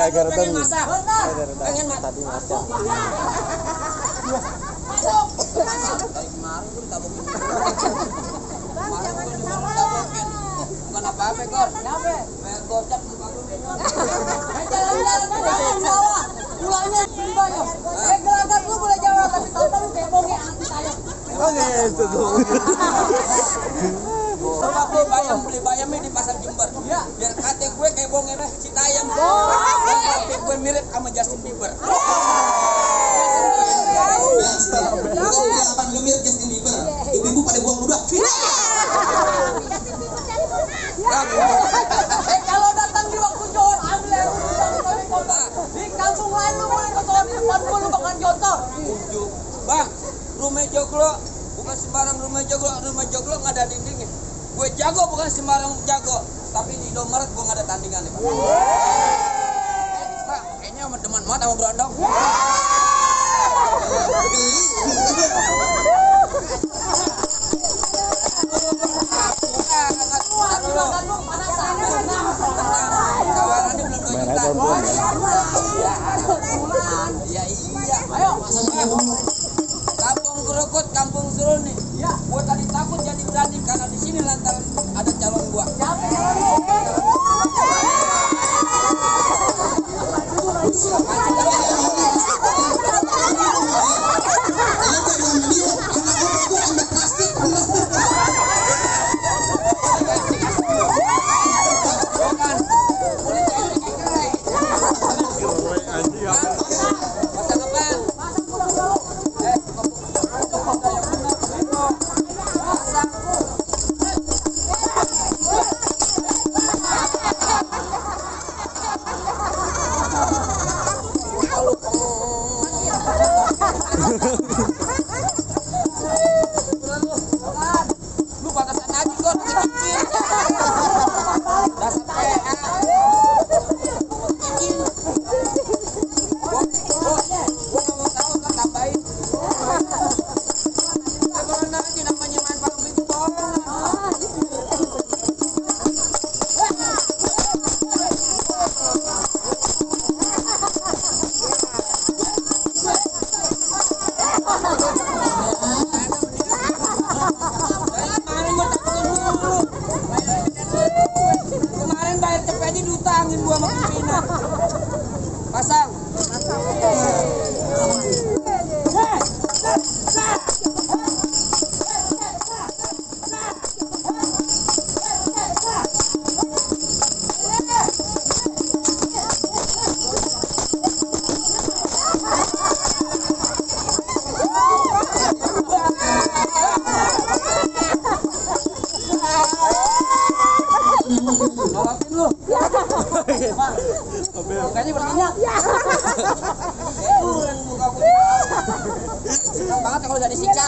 Agar pengen masak tadi masak. Bukan apa-apa, Gor. Bayar gocap muka lu. Pulangnya banyak. Gelagat lu boleh jawab tapi tahu-tahu kayak bonge anti saya. Itu tuh. Aku bayam beli bayamnya di pasar Jember. Biar kate gue kayak bonge Citayam. Kate gue mirip sama Justin Bieber. Apa lu mirip Justin Bieber? Ibu-ibu pada buang ludah. Kalau datang di waktu Johor, ambil air di kota. Di kampung lain lu boleh kotor, di depan gua lu bakal jotor. Bang, rumah joglo bukan sembarang rumah joglo nggak ada dindingnya. Gue jago bukan sembarang jago, tapi di Indomaret gue nggak ada tandingannya. Pak, kayaknya sama teman banget sama berondong. Kampung Kerukut, Kampung Surun nih. Gue tadi takut jadi berani karena di sini lantaran ada calon gua. Lu batasan aja kok kecil. Dasar gua nggak mau tahu kan tambahin. Karena aja namanya main palang itu bohong. Kemarin bayar cepetnya diutangin gua sama Pimpinan. Pasang. Nolotin lu. Mukanya berminyak. Muka gue. Senang banget kalau udah disiksa.